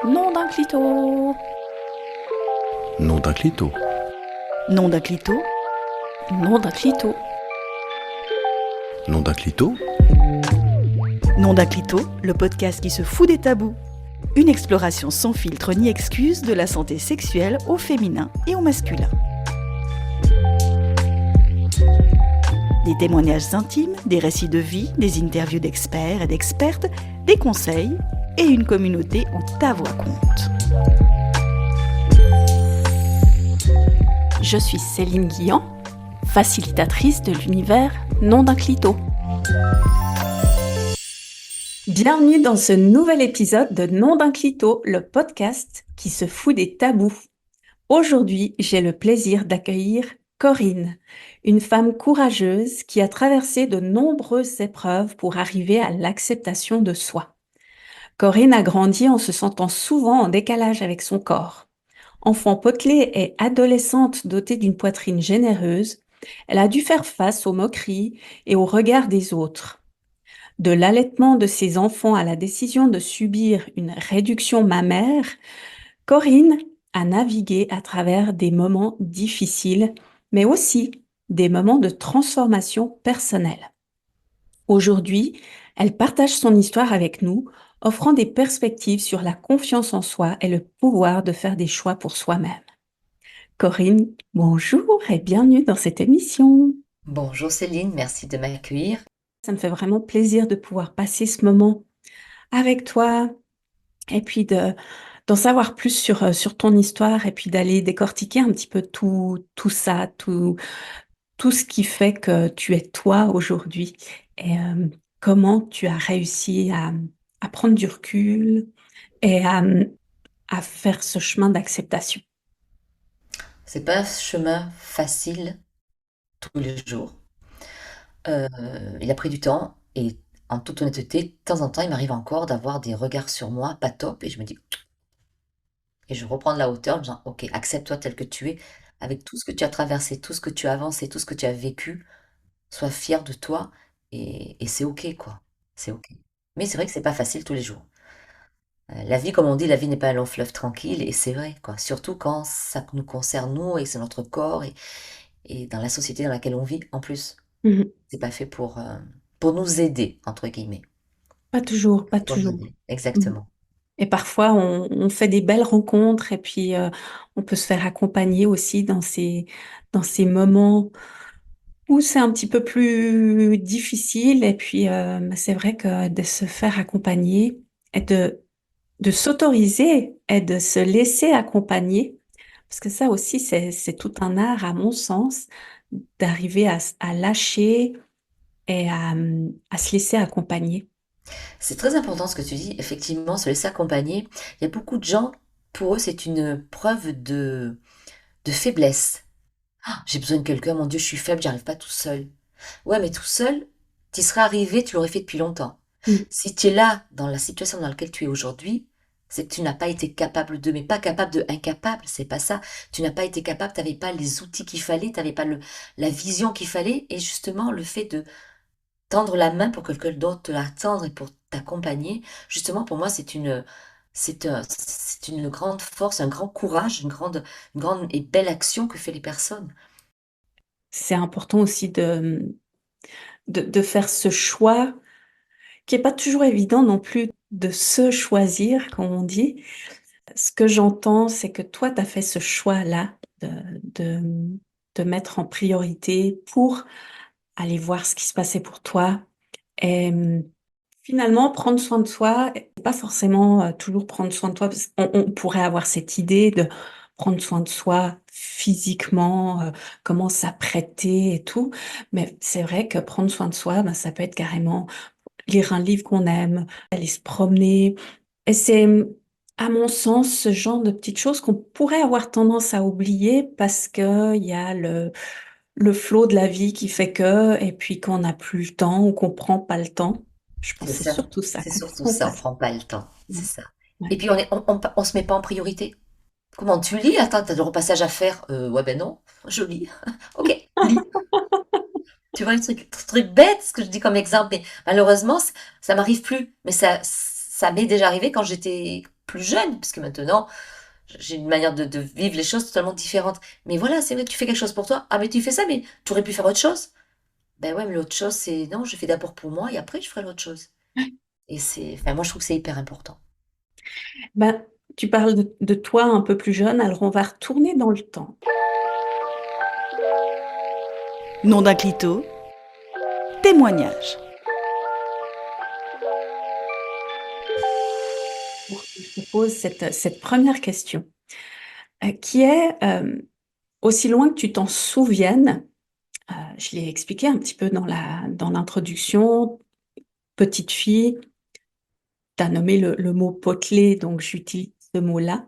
Nom d'un clito. Nom d'un clito. Nom d'un clito. Nom d'un clito. Nom d'un clito. Nom d'un clito, le podcast qui se fout des tabous. Une exploration sans filtre ni excuse de la santé sexuelle au féminin et au masculin. Des témoignages intimes, des récits de vie, des interviews d'experts et d'expertes, des conseils et une communauté où ta voix compte. Je suis Céline Guillan, facilitatrice de l'univers Nom d'un clito. Bienvenue dans ce nouvel épisode de Nom d'un clito, le podcast qui se fout des tabous. Aujourd'hui, j'ai le plaisir d'accueillir Corinne, une femme courageuse qui a traversé de nombreuses épreuves pour arriver à l'acceptation de soi. Corinne a grandi en se sentant souvent en décalage avec son corps. Enfant potelée et adolescente dotée d'une poitrine généreuse, elle a dû faire face aux moqueries et aux regards des autres. De l'allaitement de ses enfants à la décision de subir une réduction mammaire, Corinne a navigué à travers des moments difficiles, mais aussi des moments de transformation personnelle. Aujourd'hui, elle partage son histoire avec nous, offrant des perspectives sur la confiance en soi et le pouvoir de faire des choix pour soi-même. Corinne, bonjour et bienvenue dans cette émission. Bonjour Céline, merci de m'accueillir. Ça me fait vraiment plaisir de pouvoir passer ce moment avec toi et puis d'en savoir plus sur ton histoire et puis d'aller décortiquer un petit peu tout ça, tout ce qui fait que tu es toi aujourd'hui et comment tu as réussi à prendre du recul et à faire ce chemin d'acceptation. C'est pas un chemin facile tous les jours. Euh, il a pris du temps et en toute honnêteté, de temps en temps, il m'arrive encore d'avoir des regards sur moi pas top et je me dis, et je reprends de la hauteur en me disant, ok, accepte-toi tel que tu es, avec tout ce que tu as traversé, tout ce que tu as avancé, tout ce que tu as vécu, sois fier de toi et c'est ok quoi, c'est ok. Mais c'est vrai que c'est pas facile tous les jours. La vie, comme on dit, la vie n'est pas un long fleuve tranquille et c'est vrai quoi, surtout quand ça nous concerne nous et c'est notre corps et dans la société dans laquelle on vit en plus. Mhm. C'est pas fait pour nous aider, entre guillemets. Pas toujours, pas C'est pour nous toujours. aider. Mhm. Exactement. Et parfois, on fait des belles rencontres et puis on peut se faire accompagner aussi dans ces moments où c'est un petit peu plus difficile. Et puis, c'est vrai que de se faire accompagner et de s'autoriser et de se laisser accompagner, parce que ça aussi, c'est tout un art, à mon sens, d'arriver à lâcher et à se laisser accompagner. C'est très important ce que tu dis. Effectivement, se laisser accompagner. Il y a beaucoup de gens, pour eux, c'est une preuve de faiblesse. Ah, j'ai besoin de quelqu'un, mon Dieu, je suis faible, j'arrive pas tout seul. Ouais, mais tout seul, tu serais arrivé, tu l'aurais fait depuis longtemps. Mm. Si tu es là, dans la situation dans laquelle tu es aujourd'hui, c'est que tu n'as pas été capable de, mais pas capable de incapable, c'est pas ça. Tu n'as pas été capable, tu n'avais pas les outils qu'il fallait, tu n'avais pas la vision qu'il fallait, et justement, le fait de tendre la main pour que quelqu'un d'autre te la tendre et pour t'accompagner, justement, pour moi, c'est une grande force, un grand courage, une grande et belle action que fait les personnes. C'est important aussi de faire ce choix qui est pas toujours évident non plus de se choisir, comme on dit. Ce que j'entends, c'est que toi, tu as fait ce choix-là de, de, de mettre en priorité pour aller voir ce qui se passait pour toi. Et finalement, prendre soin de soi, et pas forcément toujours prendre soin de toi, parce qu'on pourrait avoir cette idée de prendre soin de soi physiquement, comment s'apprêter et tout. Mais c'est vrai que prendre soin de soi, ben, ça peut être carrément lire un livre qu'on aime, aller se promener. Et c'est, à mon sens, ce genre de petites choses qu'on pourrait avoir tendance à oublier parce que il y a le flot de la vie qui fait que, et puis qu'on n'a plus le temps ou qu'on prend pas le temps. Je pense C'est que c'est ça, surtout ça c'est qu'on surtout qu'on ça, on passe. prend pas le temps, c'est Ouais. ça. Et Ouais. puis on se met pas en priorité. Comment tu lis? Attends, t'as le repassage à faire? Ouais, ben non, je lis. Ok, lis. Tu vois, le truc bête, ce que je dis comme exemple, mais malheureusement, ça m'arrive plus. Mais ça m'est déjà arrivé quand j'étais plus jeune, parce que maintenant, j'ai une manière de vivre les choses totalement différente. Mais voilà, c'est vrai que tu fais quelque chose pour toi. Ah, mais tu fais ça, mais tu aurais pu faire autre chose. Ben ouais, mais l'autre chose, c'est non, je fais d'abord pour moi et après, je ferai l'autre chose. Et enfin, moi, je trouve que c'est hyper important. Ben, tu parles de toi un peu plus jeune, alors on va retourner dans le temps. Nom d'un clito, témoignage. Je te pose cette première question, qui est, aussi loin que tu t'en souviennes, je l'ai expliqué un petit peu dans l'introduction, petite fille, tu as nommé le mot potelé, donc j'utilise ce mot-là.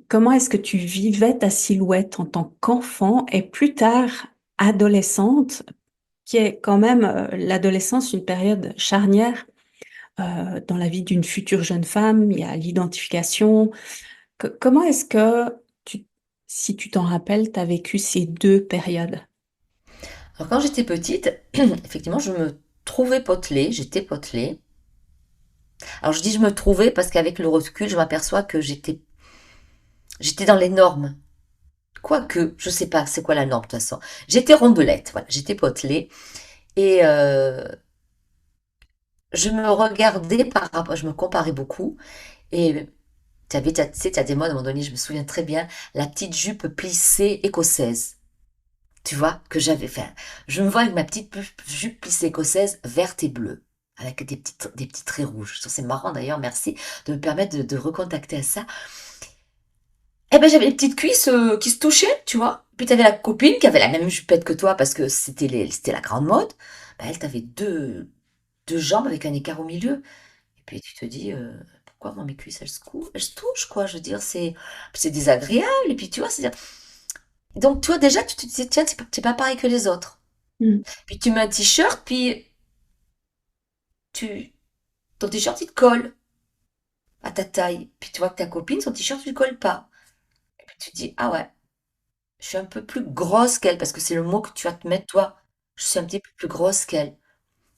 Comment est-ce que tu vivais ta silhouette en tant qu'enfant et plus tard adolescente, qui est quand même, l'adolescence, une période charnière, dans la vie d'une future jeune femme? Il y a l'identification. Comment est-ce que tu si tu t'en rappelles, tu as vécu ces 2 périodes? Alors, quand j'étais petite, effectivement, je me trouvais potelée, j'étais potelée. Alors, je dis je me trouvais parce qu'avec le recul, je m'aperçois que j'étais dans les normes. Quoique, je sais pas c'est quoi la norme de toute façon. J'étais rondelette, voilà, j'étais potelée. Et je me regardais par rapport, je me comparais beaucoup. Et tu sais, t'as des modes à un moment donné, je me souviens très bien, la petite jupe plissée écossaise. Tu vois, que j'avais fait. Je me vois avec ma petite jupe plissée écossaise verte et bleue, avec des petits traits rouges. Je trouve c'est marrant d'ailleurs, merci de me permettre de recontacter à ça. Eh ben, j'avais les petites cuisses qui se touchaient, tu vois. Puis t'avais la copine qui avait la même jupette que toi parce que c'était la grande mode. Ben, elle, t'avait deux jambes avec un écart au milieu. Et puis tu te dis, pourquoi moi mes cuisses elles se touchent quoi, je veux dire, c'est désagréable. Et puis tu vois, donc toi déjà tu te dis, tiens, t'es pas pareil que les autres. Mmh. Puis tu mets un t-shirt, puis tu, ton t-shirt il te colle à ta taille. Puis tu vois que ta copine, son t-shirt lui colle pas. Et puis tu te dis, ah ouais, je suis un peu plus grosse qu'elle, parce que c'est le mot que tu vas te mettre toi. Je suis un petit peu plus grosse qu'elle.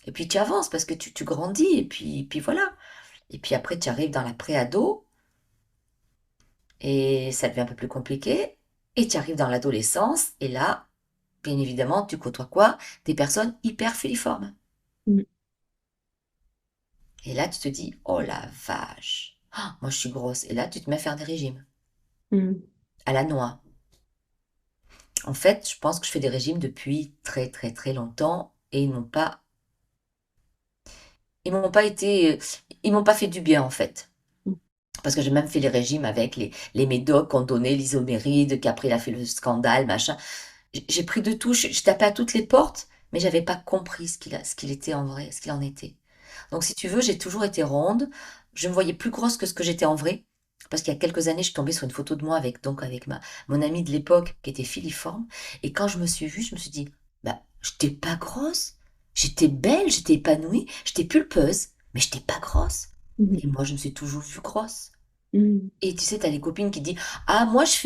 Et puis tu avances parce que tu grandis, et puis voilà. Et puis après tu arrives dans la pré-ado, et ça devient un peu plus compliqué. Et tu arrives dans l'adolescence, et là, bien évidemment, tu côtoies quoi? Des personnes hyper filiformes. Mmh. Et là, tu te dis, oh la vache, ah, moi je suis grosse. Et là, tu te mets à faire des régimes, Mmh. à la noix. En fait, je pense que je fais des régimes depuis très très très longtemps et ils m'ont pas fait du bien en fait. Mmh. Parce que j'ai même fait les régimes avec les médocs qu'on donnait, l'isoméride, qu'après il a fait le scandale, machin. J'ai pris de tout, je tapais à toutes les portes, mais j'avais pas compris ce qu'il était en vrai, ce qu'il en était. Donc si tu veux, j'ai toujours été ronde. Je me voyais plus grosse que ce que j'étais en vrai. Parce qu'il y a quelques années, je suis tombée sur une photo de moi avec mon amie de l'époque qui était filiforme. Et quand je me suis vue, je me suis dit, bah, j'étais pas grosse. J'étais belle, j'étais épanouie, j'étais pulpeuse, mais j'étais pas grosse. Mmh. Et moi, je me suis toujours vue grosse. Mmh. Et tu sais, t'as les copines qui disent, ah, moi, je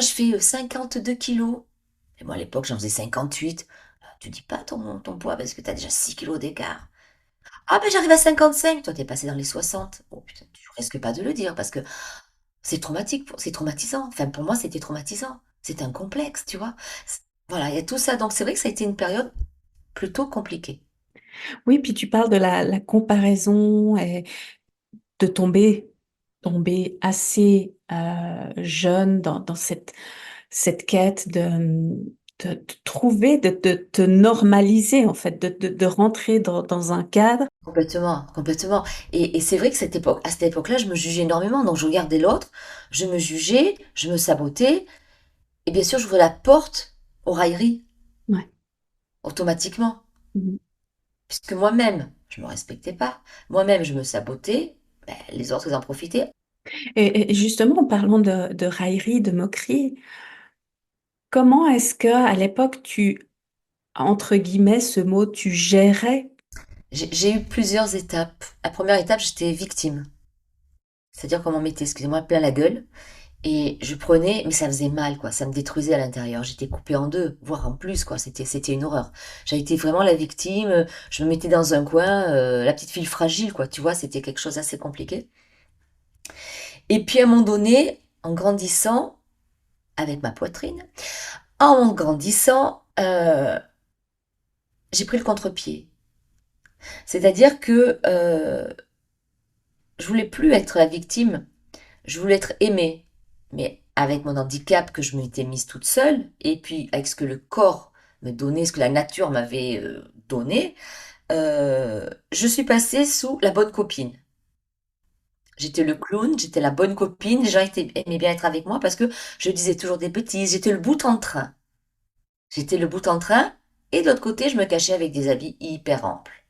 fais 52 kilos. Et moi, à l'époque, j'en faisais 58. Tu dis pas ton poids parce que t'as déjà 6 kilos d'écart. Ah ben j'arrive à 55, toi t'es passé dans les 60. Oh putain, tu risques pas de le dire parce que c'est traumatique, c'est traumatisant. Enfin pour moi c'était traumatisant. C'est un complexe, tu vois. Voilà, il y a tout ça. Donc c'est vrai que ça a été une période plutôt compliquée. Oui, puis tu parles de la comparaison et de tomber assez, jeune dans cette quête de trouver, de te normaliser en fait, de rentrer dans un cadre. Complètement, complètement. Et c'est vrai que à cette époque-là, je me jugeais énormément. Donc je regardais l'autre, je me jugeais, je me sabotais. Et bien sûr, j'ouvrais la porte aux railleries, Ouais. automatiquement. Mmh. Puisque moi-même, je me respectais pas. Moi-même, je me sabotais. Ben, les autres, ils en profitaient. Et justement, en parlant de raillerie, de moquerie, comment est-ce qu'à l'époque tu, entre guillemets, ce mot, tu gérais? J'ai eu plusieurs étapes. La première étape, j'étais victime. C'est-à-dire qu'on m'en mettait, excusez-moi, plein la gueule. Et je prenais, mais ça faisait mal, quoi. Ça me détruisait à l'intérieur. J'étais coupée en deux, voire en plus, quoi. C'était une horreur. J'ai été vraiment la victime. Je me mettais dans un coin, la petite fille fragile, quoi. Tu vois, c'était quelque chose d'assez compliqué. Et puis à un moment donné, en grandissant, avec ma poitrine, en grandissant, j'ai pris le contre-pied. C'est-à-dire que je voulais plus être la victime, je voulais être aimée. Mais avec mon handicap que je m'étais mise toute seule, et puis avec ce que le corps me donnait, ce que la nature m'avait donné, je suis passée sous la bonne copine. J'étais le clown, j'étais la bonne copine, les gens aimaient bien être avec moi parce que je disais toujours des bêtises, j'étais le bout en train. J'étais le bout en train, et de l'autre côté, je me cachais avec des habits hyper amples.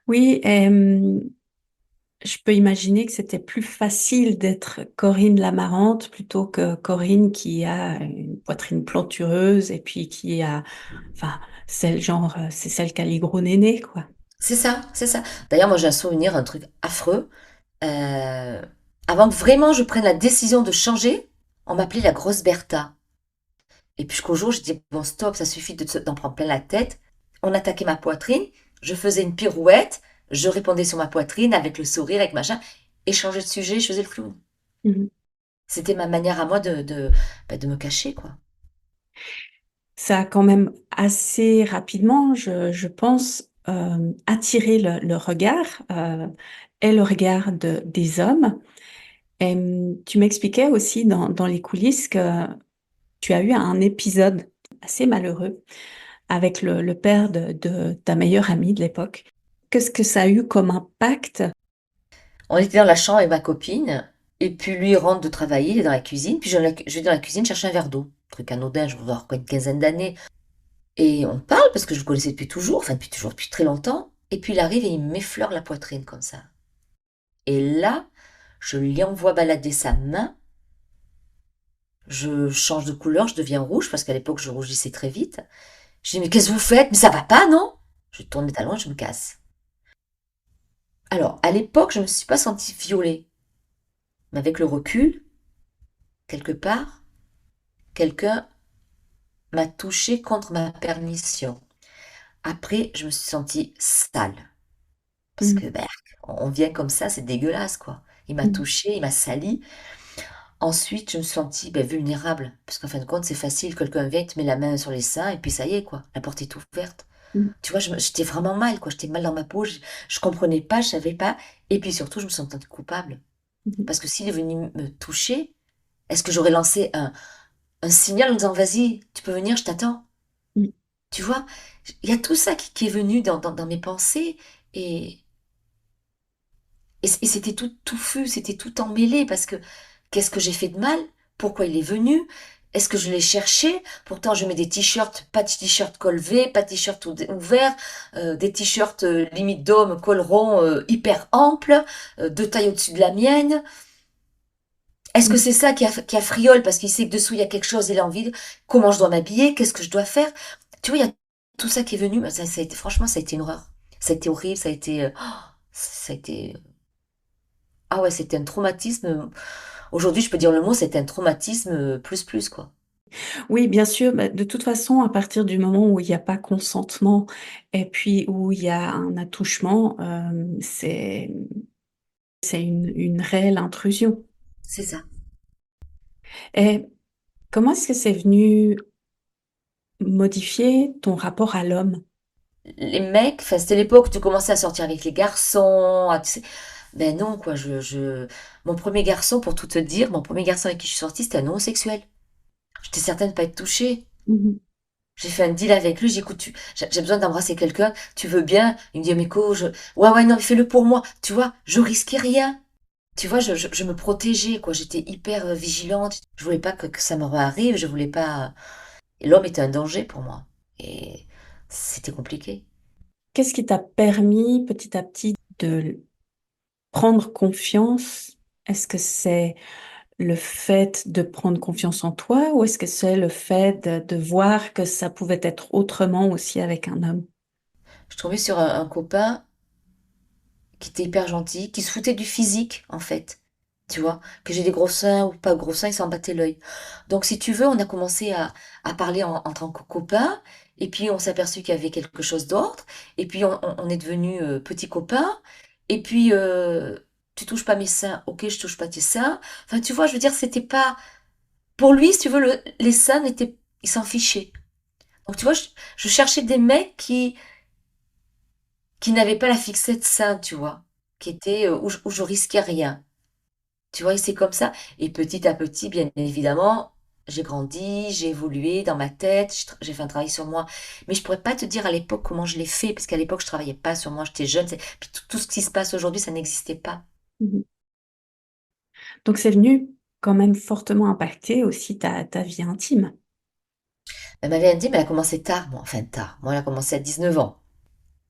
Oui, je peux imaginer que c'était plus facile d'être Corinne l'amarante plutôt que Corinne qui a une poitrine plantureuse et puis qui a, enfin, c'est celle qui a les gros nénés, quoi. C'est ça, c'est ça. D'ailleurs, moi j'ai un souvenir, un truc affreux. Euh, Avant que vraiment je prenne la décision de changer, on m'appelait la grosse Bertha. Et puis jusqu'au jour, j'ai dit, bon stop, ça suffit d'en prendre plein la tête. On attaquait ma poitrine, je faisais une pirouette, je répondais sur ma poitrine avec le sourire, avec machin, et changer de sujet, je faisais le clown. Mhm. C'était ma manière à moi de me cacher, quoi. Ça a quand même assez rapidement, je pense, attiré le regard et le regard des hommes. Et, tu m'expliquais aussi dans les coulisses que tu as eu un épisode assez malheureux avec le père de ta meilleure amie de l'époque. Qu'est-ce que ça a eu comme impact? On était dans la chambre avec ma copine, et puis lui il rentre de travailler, il est dans la cuisine, puis je vais dans la cuisine chercher un verre d'eau. Truc anodin, je vais avoir quoi, une quinzaine d'années. Et on parle parce que je le connaissais depuis toujours, enfin depuis toujours, depuis très longtemps. Et puis il arrive et il m'effleure la poitrine comme ça. Et là, je lui envoie balader sa main, je change de couleur, je deviens rouge parce qu'à l'époque je rougissais très vite. Je dis mais qu'est-ce que vous faites? Mais ça va pas, non? Je tourne mes talons et je me casse. Alors, à l'époque, je ne me suis pas sentie violée. Mais avec le recul, quelque part, quelqu'un m'a touchée contre ma permission. Après, je me suis sentie sale. Parce que Mhm. ben, on vient comme ça, c'est dégueulasse, quoi. Il m'a Mhm. touchée, il m'a sali. Ensuite, je me suis sentie ben, vulnérable. Parce qu'en fin de compte, c'est facile, quelqu'un vient, il te met la main sur les seins, et puis ça y est, quoi. La porte est ouverte. Mhm. Tu vois, j'étais vraiment mal, quoi. J'étais mal dans ma peau, je comprenais pas, je savais pas. Et puis surtout, je me sentais coupable. Mhm. Parce que s'il est venu me toucher, est-ce que j'aurais lancé un signal en disant, vas-y, tu peux venir, je t'attends. Mhm. Tu vois, il y a tout ça qui est venu dans mes pensées. Et, et c'était tout touffu, c'était tout emmêlé parce que qu'est-ce que j'ai fait de mal? Pourquoi il est venu? Est-ce que je l'ai cherché? Pourtant, je mets des t-shirts, pas de t-shirt col V, pas de t-shirt ouvert, des t-shirts limite d'homme, col rond, hyper ample, deux tailles au-dessus de la mienne. Est-ce que Mhm. c'est ça qui a friole parce qu'il sait que dessous il y a quelque chose, il a envie de comment je dois m'habiller, qu'est-ce que je dois faire? Tu vois, il y a tout ça qui est venu. Ça a été, franchement, ça a été une horreur. Ça a été horrible, ça a été, ça a été, ah ouais, c'était un traumatisme. Aujourd'hui, je peux dire le mot, c'était un traumatisme plus plus, quoi. Oui, bien sûr, bah, de toute façon, à partir du moment où il n'y a pas consentement et puis où il y a un attouchement, c'est une réelle intrusion. C'est ça. Et comment est-ce que c'est venu modifier ton rapport à l'homme? Les mecs, enfin, c'était l'époque où tu commençais à sortir avec les garçons. Tu sais. Ben non, quoi. Mon premier garçon, pour tout te dire, mon premier garçon avec qui je suis sortie, c'était un homosexuel. J'étais certaine de pas être touchée. Mhm. J'ai fait un deal avec lui, j'ai dit, écoute, j'ai besoin d'embrasser quelqu'un, tu veux bien? Il me dit, mais quoi, ouais, ouais, non, fais-le pour moi. Tu vois, je risquais rien. Tu vois, je me protégeais, quoi. J'étais hyper vigilante. Je voulais pas que ça me arrive, je voulais pas. Et l'homme était un danger pour moi. Et c'était compliqué. Qu'est-ce qui t'a permis petit à petit de prendre confiance? Est-ce que c'est le fait de prendre confiance en toi ou est-ce que c'est le fait de voir que ça pouvait être autrement aussi avec un homme? Je tombais sur un copain qui était hyper gentil, qui se foutait du physique, en fait. Tu vois, que j'ai des gros seins ou pas gros seins, il s'en battait l'œil. Donc, si tu veux, on a commencé à parler en tant que copains, et puis on s'est aperçu qu'il y avait quelque chose d'autre, et puis on est devenus petits copains, et puis, tu touches pas mes seins, ok, je touche pas tes seins. Enfin, tu vois, je veux dire, c'était pas... Pour lui, si tu veux, les seins n'étaient... Il s'en fichait. Donc, tu vois, je cherchais des mecs qui n'avaient pas la fixette sein, tu vois, qui étaient, où je risquais rien. Tu vois, et c'est comme ça. Et petit à petit, bien évidemment, j'ai grandi, j'ai évolué dans ma tête, j'ai fait un travail sur moi. Mais je pourrais pas te dire à l'époque comment je l'ai fait, parce qu'à l'époque, je travaillais pas sur moi, j'étais jeune. Puis tout ce qui se passe aujourd'hui, ça n'existait pas. Mmh. Donc c'est venu quand même fortement impacter aussi ta vie intime? Ma vie intime, elle a commencé tard, moi. Enfin, tard. Moi, elle a commencé à 19 ans.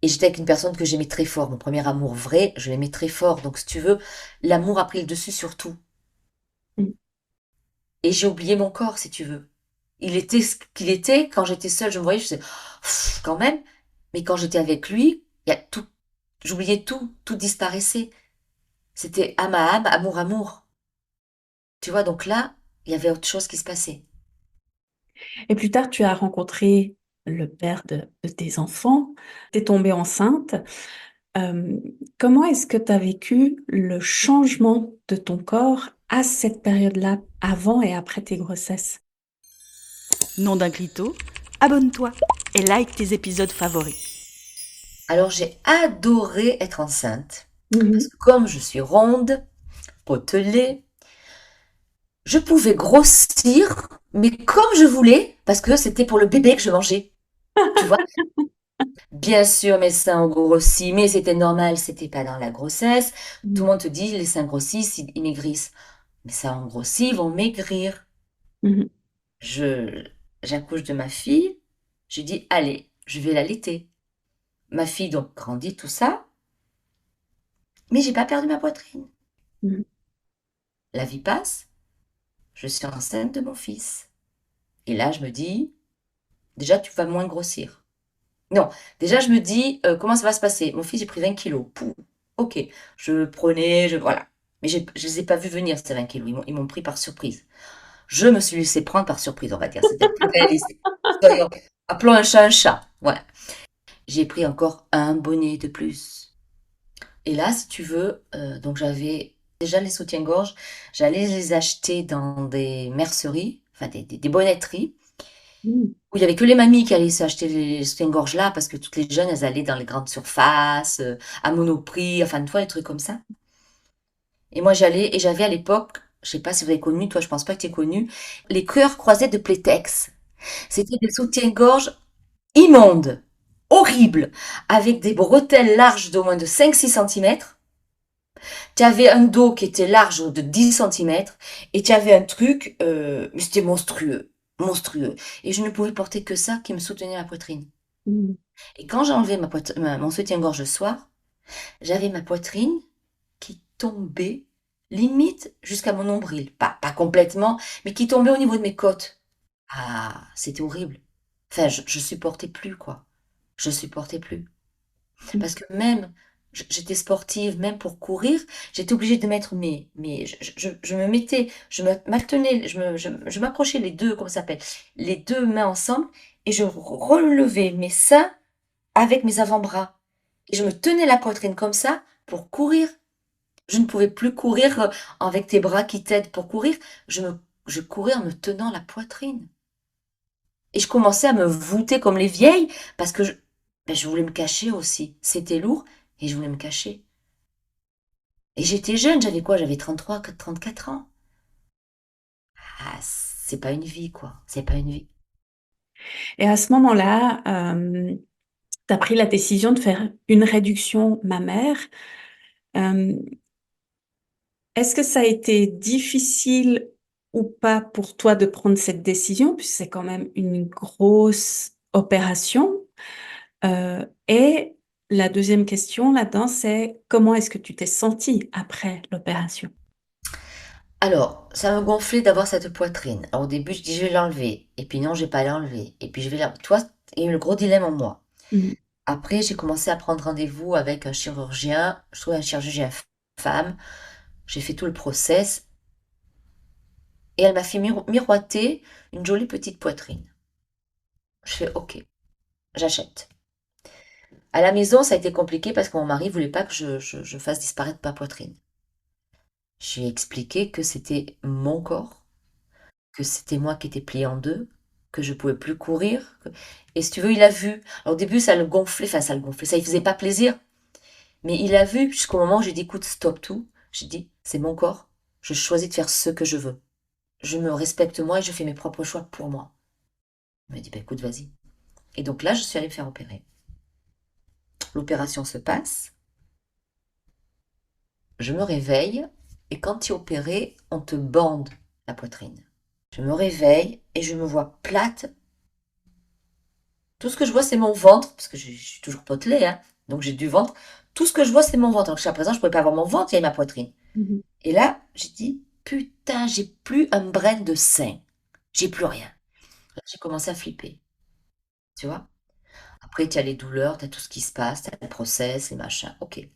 Et j'étais avec une personne que j'aimais très fort. Mon premier amour vrai, je l'aimais très fort. Donc, si tu veux, l'amour a pris le dessus sur tout. Mmh. Et j'ai oublié mon corps, si tu veux. Il était ce qu'il était. Quand j'étais seule, je me voyais, je disais, pff, quand même. Mais quand j'étais avec lui, il y a tout, j'oubliais tout, tout disparaissait. C'était âme à âme, amour, amour. Tu vois, donc là, il y avait autre chose qui se passait. Et plus tard, tu as rencontré le père de tes enfants, tu es tombée enceinte. Hem, Comment est-ce que tu as vécu le changement de ton corps à cette période-là, avant et après tes grossesses? Nom d'un clito, abonne-toi et like tes épisodes favoris. Alors, j'ai adoré être enceinte. Mmh. Parce que comme je suis ronde, potelée, je pouvais grossir, mais comme je voulais, parce que c'était pour le bébé que je mangeais. Tu vois? Bien sûr, mes seins ont grossi, mais c'était normal, c'était pas dans la grossesse. Tout Mmh. le monde te dit, les seins grossissent, ils maigrissent. Mes seins ont grossi, ils vont maigrir. Mmh. Je, j'accouche de ma fille, je dis, allez, je vais l'allaiter. Ma fille donc grandit, tout ça, mais j'ai pas perdu ma poitrine. Mmh. La vie passe, je suis enceinte de mon fils. Et là, je me dis, déjà, tu vas moins grossir. Non, déjà, je me dis, comment ça va se passer? Mon fils, j'ai pris 20 kilos. Pouh, ok, je le prenais, voilà. Mais je les ai pas vus venir, ces 20 kilos. Ils m'ont pris par surprise. Je me suis laissé prendre par surprise, on va dire. C'était plus réaliste. Soyons- Appelons un chat un chat. Voilà. J'ai pris encore un bonnet de plus. Et là, si tu veux, donc j'avais déjà les soutiens-gorge. J'allais les acheter dans des merceries, enfin des bonnetteries, Mmh. où il y avait que les mamies qui allaient s'acheter les soutiens-gorge là, parce que toutes les jeunes, elles allaient dans les grandes surfaces, à Monoprix, enfin, une fois, des trucs comme ça. Et moi, j'allais, et j'avais à l'époque, je sais pas si vous avez connu, toi, je pense pas que tu aies connu, les cœurs croisés de Playtex. C'était des soutiens-gorge immondes, horribles, avec des bretelles larges d'au moins de 5-6 centimètres. Tu avais un dos qui était large de 10 centimètres, et tu avais un truc, mais c'était monstrueux, monstrueux. Et je ne pouvais porter que ça qui me soutenait la poitrine. Mmh. Et quand j'ai enlevé mon soutien-gorge le soir, j'avais ma poitrine qui tombait limite jusqu'à mon nombril. Pas complètement, mais qui tombait au niveau de mes côtes. Ah, c'était horrible. Enfin, je supportais plus, quoi. Je supportais plus. Mmh. Parce que même, j'étais sportive, même pour courir, j'étais obligée de mettre je me mettais, m'attenais, je m'accrochais les deux, comment ça s'appelle, les deux mains ensemble, et je relevais mes seins avec mes avant-bras. Et je me tenais la poitrine comme ça pour courir. Je ne pouvais plus courir avec tes bras qui t'aident pour courir. Je courais en me tenant la poitrine. Et je commençais à me voûter comme les vieilles parce que je voulais me cacher aussi. C'était lourd et je voulais me cacher. Et j'étais jeune, j'avais quoi? J'avais 33, 34 ans. Ah, c'est pas une vie, quoi. C'est pas une vie. Et à ce moment-là, tu as pris la décision de faire une réduction mammaire. Hem, Est-ce que ça a été difficile ou pas pour toi de prendre cette décision? Puisque c'est quand même une grosse opération. Et la deuxième question là-dedans, c'est comment est-ce que tu t'es sentie après l'opération? Alors, ça me gonflait d'avoir cette poitrine. Alors, au début, je dis je vais l'enlever. Et puis non, je vais pas l'enlever. Et puis je vais la... Toi, il y a eu le gros dilemme en moi. Mmh. Après, j'ai commencé à prendre rendez-vous avec un chirurgien. Je trouvais un chirurgien femme. J'ai fait tout le process. Et elle m'a fait miroiter une jolie petite poitrine. Je fais OK, j'achète. À la maison, ça a été compliqué parce que mon mari voulait pas que je fasse disparaître ma poitrine. Je lui ai expliqué que c'était mon corps, que c'était moi qui étais pliée en deux, que je pouvais plus courir. Et si tu veux, il a vu. Alors, au début, ça le gonflait, ça lui faisait pas plaisir. Mais il a vu jusqu'au moment où j'ai dit, écoute, stop tout. J'ai dit, c'est mon corps, je choisis de faire ce que je veux. Je me respecte moi et je fais mes propres choix pour moi. Il m'a dit, bah, écoute, vas-y. Et donc là, je suis allée me faire opérer. L'opération se passe, je me réveille, et quand tu es opéré, on te bande la poitrine. Je me réveille et je me vois plate. Tout ce que je vois, c'est mon ventre, parce que je suis toujours potelée, hein, donc j'ai du ventre. Tout ce que je vois, c'est mon ventre. Donc jusqu'à présent, je ne pouvais pas avoir mon ventre, il y avait ma poitrine. Mhm. Et là, j'ai dit, putain, j'ai plus un brin de sein. J'ai plus rien. Là, j'ai commencé à flipper, tu vois. Après, tu as les douleurs, tu as tout ce qui se passe, tu as le process, les machins. Ok.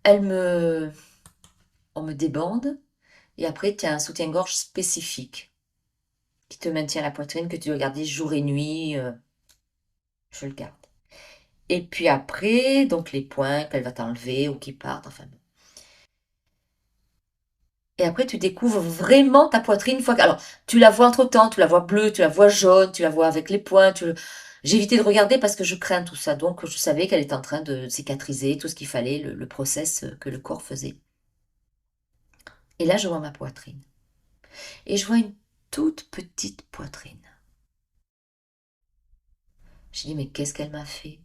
Elle me... On me débande, et après, tu as un soutien-gorge spécifique qui te maintient la poitrine, que tu dois garder jour et nuit. Je le garde. Et puis après, donc les points qu'elle va t'enlever ou qui partent, enfin bon. Et après, tu découvres vraiment ta poitrine une fois que... Alors, tu la vois entre-temps, tu la vois bleue, tu la vois jaune, tu la vois avec les points. J'ai évité de regarder parce que je crains tout ça. Donc, je savais qu'elle était en train de cicatriser, tout ce qu'il fallait, le process que le corps faisait. Et là, je vois ma poitrine. Et je vois une toute petite poitrine. Je dis, mais qu'est-ce qu'elle m'a fait?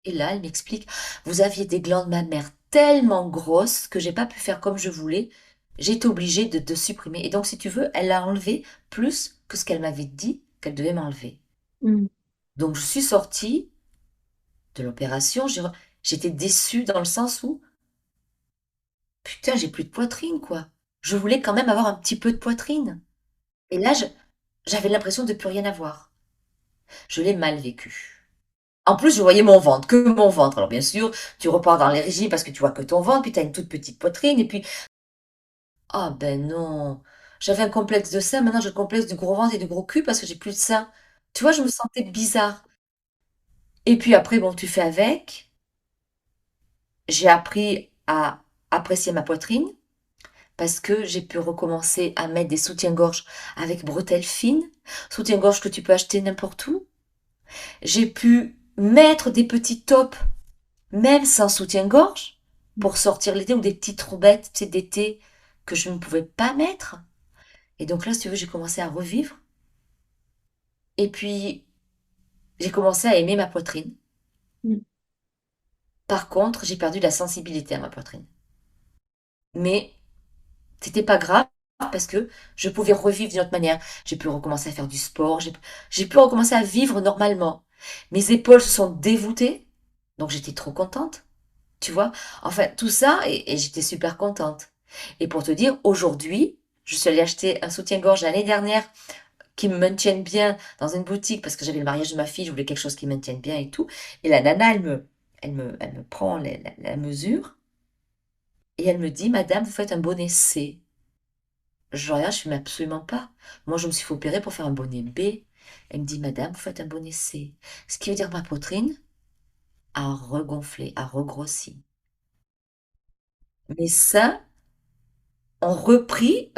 Et là, elle m'explique, vous aviez des glandes mammaires tellement grosses que j'ai pas pu faire comme je voulais. J'ai été obligée de supprimer. Et donc, si tu veux, elle a enlevé plus que ce qu'elle m'avait dit qu'elle devait m'enlever. Mhm. Donc, je suis sortie de l'opération. J'étais déçue dans le sens où, putain, j'ai plus de poitrine, quoi. Je voulais quand même avoir un petit peu de poitrine. Et là, j'avais l'impression de plus rien avoir. Je l'ai mal vécu. En plus, je voyais mon ventre, que mon ventre. Alors bien sûr, tu repars dans les régimes parce que tu vois que ton ventre, puis tu as une toute petite poitrine, et puis, ah ben non, j'avais un complexe de sein, maintenant j'ai le complexe du gros ventre et du gros cul parce que j'ai plus de sein. Tu vois, je me sentais bizarre. Et puis après, bon, tu fais avec. J'ai appris à apprécier ma poitrine parce que j'ai pu recommencer à mettre des soutiens-gorge avec bretelles fines, soutiens-gorge que tu peux acheter n'importe où. J'ai pu mettre des petits tops même sans soutien-gorge, pour sortir l'été, ou des petites roubettes, tu sais, d'été que je ne pouvais pas mettre. Et donc là, si tu veux, j'ai commencé à revivre. Et puis, j'ai commencé à aimer ma poitrine. Mhm. Par contre, j'ai perdu la sensibilité à ma poitrine. Mais c'était pas grave parce que je pouvais revivre d'une autre manière. J'ai pu recommencer à faire du sport, j'ai pu recommencer à vivre normalement. Mes épaules se sont dévoûtées, donc j'étais trop contente. Tu vois? Enfin, tout ça, et j'étais super contente. Et pour te dire, aujourd'hui, je suis allée acheter un soutien-gorge l'année dernière qui me maintienne bien dans une boutique parce que j'avais le mariage de ma fille, je voulais quelque chose qui me maintienne bien et tout. Et la nana, elle me prend la mesure et elle me dit, Madame, vous faites un bonnet C. Je regarde, je fais, mais absolument pas. Moi, je me suis fait opérer pour faire un bonnet B. Elle me dit, Madame, vous faites un bonnet C. Ce qui veut dire que ma poitrine a regonflé, a regrossi. Mes seins ont repris,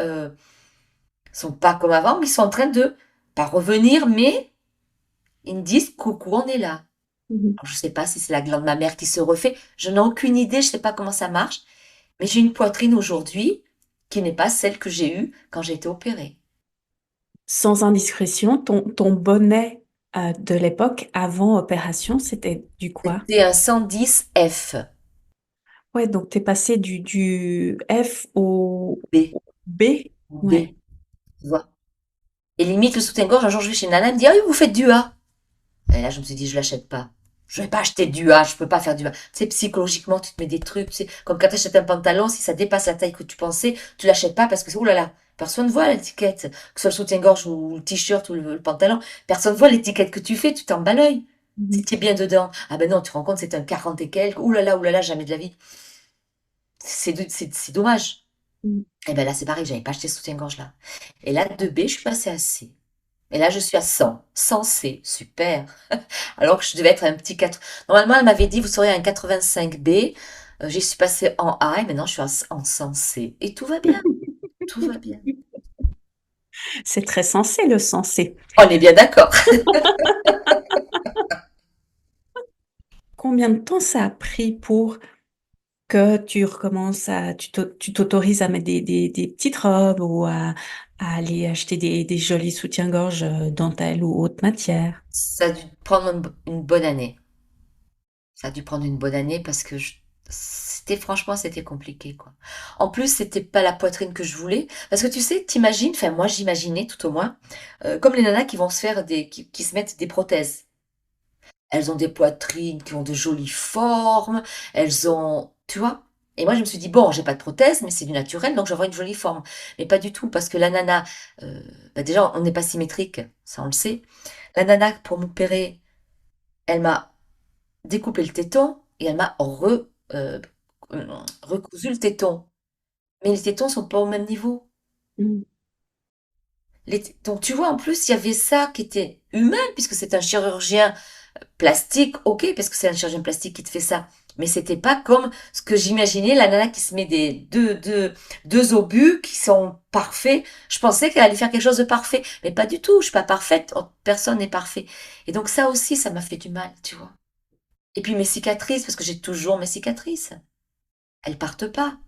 sont pas comme avant, mais ils sont en train de, pas revenir, mais ils me disent, coucou, on est là. Mhm. Alors, je sais pas si c'est la glande mammaire qui se refait, je n'ai aucune idée, je sais pas comment ça marche, mais j'ai une poitrine aujourd'hui qui n'est pas celle que j'ai eue quand j'ai été opérée. Sans indiscrétion, ton bonnet de l'époque avant opération, c'était du quoi? C'était un 110 F, Ouais, donc t'es passé du F au B, B. B, Ouais. tu vois. Et limite, le soutien-gorge, un jour, je vais chez Nana, elle me dit, ah oui, vous faites du A. Et là, je me suis dit, je l'achète pas. Je vais pas acheter du A, je peux pas faire du A. Tu sais, psychologiquement, tu te mets des trucs, tu sais, comme quand tu achètes un pantalon, si ça dépasse la taille que tu pensais, tu l'achètes pas parce que, oh là là, personne voit l'étiquette, que ce soit le soutien-gorge ou le t-shirt ou le pantalon, personne voit l'étiquette que tu fais, tu t'en bats l'œil. Si Mhm. tu es bien dedans, ah ben non, tu te rends compte, c'est un 40 et quelques, ouh là là, jamais de la vie. C'est dommage. Mhm. Et ben là, c'est pareil, j'avais pas acheté ce soutien-gorge là. Et là, de B, je suis passée à C. Et là, je suis à 100. 100 C, super. Alors que je devais être un petit 4. Normalement, elle m'avait dit, vous serez un 85B. J'y suis passée en A et maintenant je suis en C. Et tout va bien, tout va bien. C'est très sensé, le sensé. On est bien d'accord. Combien de temps ça a pris pour que tu recommences tu t'autorises à mettre des petites robes ou à aller acheter des jolis soutiens-gorge dentelle ou autre matière? Ça a dû prendre une bonne année. Ça a dû prendre une bonne année parce que franchement, c'était compliqué, quoi. En plus, c'était pas la poitrine que je voulais. Parce que tu sais, t'imagines, enfin, moi, j'imaginais tout au moins, comme les nanas qui vont se faire qui se mettent des prothèses. Elles ont des poitrines qui ont de jolies formes, elles ont, tu vois? Et moi, je me suis dit, bon, j'ai pas de prothèse, mais c'est du naturel, donc je vais avoir une jolie forme. Mais pas du tout, parce que la nana, déjà, on n'est pas symétrique, ça on le sait. La nana, pour m'opérer, elle m'a découpé le téton et elle m'a recousu le téton. Mais les tétons sont pas au même niveau. Mm. Donc tu vois, en plus, il y avait ça qui était humain, puisque c'est un chirurgien plastique, ok, parce que c'est un chirurgien plastique qui te fait ça. Mais c'était pas comme ce que j'imaginais, la nana qui se met des deux obus qui sont parfaits. Je pensais qu'elle allait faire quelque chose de parfait. Mais pas du tout, je suis pas parfaite, personne n'est parfait. Et donc ça aussi, ça m'a fait du mal, tu vois. Et puis mes cicatrices, parce que j'ai toujours mes cicatrices. Elles partent pas.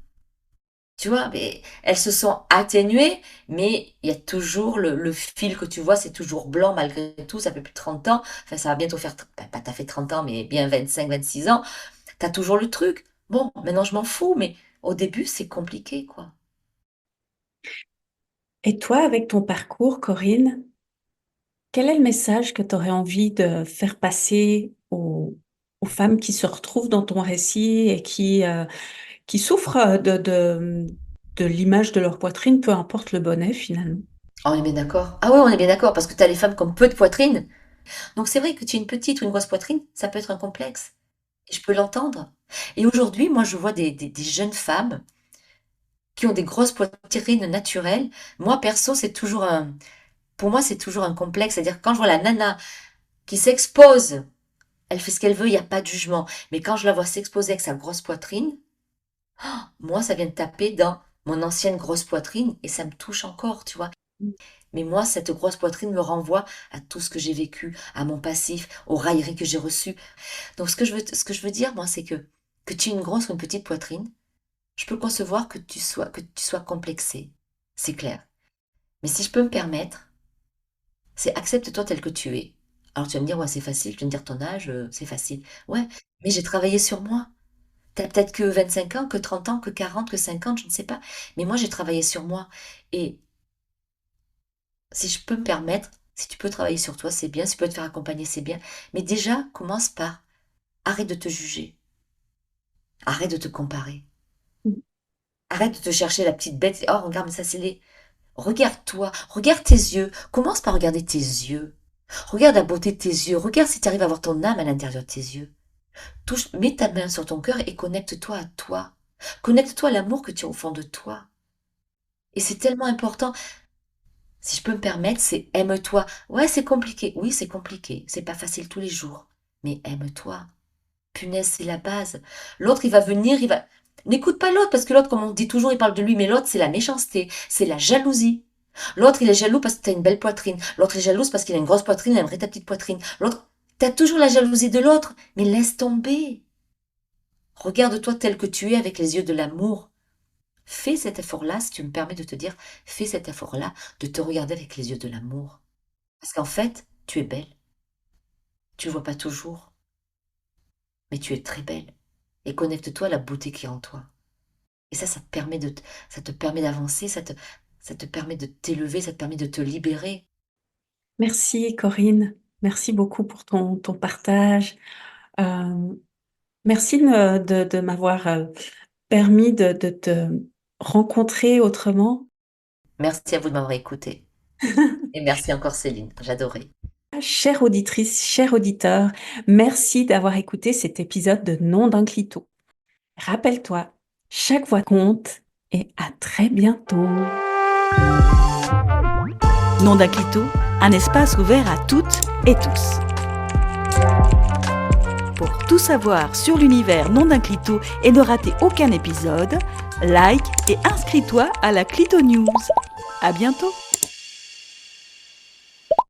Tu vois, mais elles se sont atténuées, mais il y a toujours le fil que tu vois, c'est toujours blanc malgré tout, ça fait plus de 30 ans, enfin ça va bientôt faire, pas t'as fait 30 ans, mais bien 25, 26 ans, t'as toujours le truc. Bon, maintenant je m'en fous, mais au début c'est compliqué, quoi. Et toi, avec ton parcours, Corinne, quel est le message que tu aurais envie de faire passer aux femmes qui se retrouvent dans ton récit et qui souffrent de l'image de leur poitrine, peu importe le bonnet finalement? On est bien d'accord. Ah ouais, on est bien d'accord, parce que t'as les femmes qui ont peu de poitrine. Donc c'est vrai que tu as une petite ou une grosse poitrine, ça peut être un complexe. Et je peux l'entendre. Et aujourd'hui, moi je vois des jeunes femmes qui ont des grosses poitrines naturelles. Moi perso, pour moi, c'est toujours un complexe. C'est-à-dire, quand je vois la nana qui s'expose, elle fait ce qu'elle veut, il n'y a pas de jugement. Mais quand je la vois s'exposer avec sa grosse poitrine, moi, ça vient de taper dans mon ancienne grosse poitrine et ça me touche encore, tu vois. Mais moi, cette grosse poitrine me renvoie à tout ce que j'ai vécu, à mon passif, aux railleries que j'ai reçues. Donc, ce que je veux dire, moi, c'est que tu aies une grosse ou une petite poitrine, je peux concevoir que tu sois complexé. C'est clair. Mais si je peux me permettre, c'est accepte-toi tel que tu es. Alors tu vas me dire, ouais, c'est facile, tu vas me dire ton âge, c'est facile. Ouais, mais j'ai travaillé sur moi. T'as peut-être que 25 ans, que 30 ans, que 40, que 50, je ne sais pas. Mais moi, j'ai travaillé sur moi. Et si je peux me permettre, si tu peux travailler sur toi, c'est bien. Si tu peux te faire accompagner, c'est bien. Mais déjà, commence par arrête de te juger. Arrête de te comparer. Arrête de te chercher la petite bête. Oh, regarde, mais ça, c'est les... Regarde-toi, regarde tes yeux. Commence par regarder tes yeux. Regarde la beauté de tes yeux. Regarde si tu arrives à voir ton âme à l'intérieur de tes yeux. Mets ta main sur ton cœur et connecte-toi à toi. Connecte-toi à l'amour que tu as au fond de toi. Et c'est tellement important. Si je peux me permettre, c'est aime-toi. Ouais, c'est compliqué. Oui, c'est compliqué. C'est pas facile tous les jours. Mais aime-toi. Punaise, c'est la base. L'autre, il va venir, il va... N'écoute pas l'autre, parce que l'autre, comme on dit toujours, il parle de lui, mais l'autre, c'est la méchanceté, c'est la jalousie. L'autre, il est jaloux parce que tu as une belle poitrine. L'autre est jalouse parce qu'il a une grosse poitrine, il aimerait ta petite poitrine. L'autre, t'as toujours la jalousie de l'autre, mais laisse tomber. Regarde-toi tel que tu es avec les yeux de l'amour. Fais cet effort-là, si tu me permets de te dire, fais cet effort-là de te regarder avec les yeux de l'amour. Parce qu'en fait, tu es belle. Tu ne vois pas toujours, mais tu es très belle. Et connecte-toi à la beauté qui est en toi. Et ça te permet d'avancer, ça te permet de t'élever, ça te permet de te libérer. Merci Corinne, merci beaucoup pour ton partage. Euh, Merci de m'avoir permis de te rencontrer autrement. Merci à vous de m'avoir écouté. Et merci encore Céline, j'adorais. Chère auditrice, cher auditeur, merci d'avoir écouté cet épisode de Nom d'un clito. Rappelle-toi, chaque voix compte et à très bientôt. Nom d'un clito, un espace ouvert à toutes et tous. Pour tout savoir sur l'univers Non d'un Clito et ne rater aucun épisode, like et inscris-toi à la Clito News. À bientôt!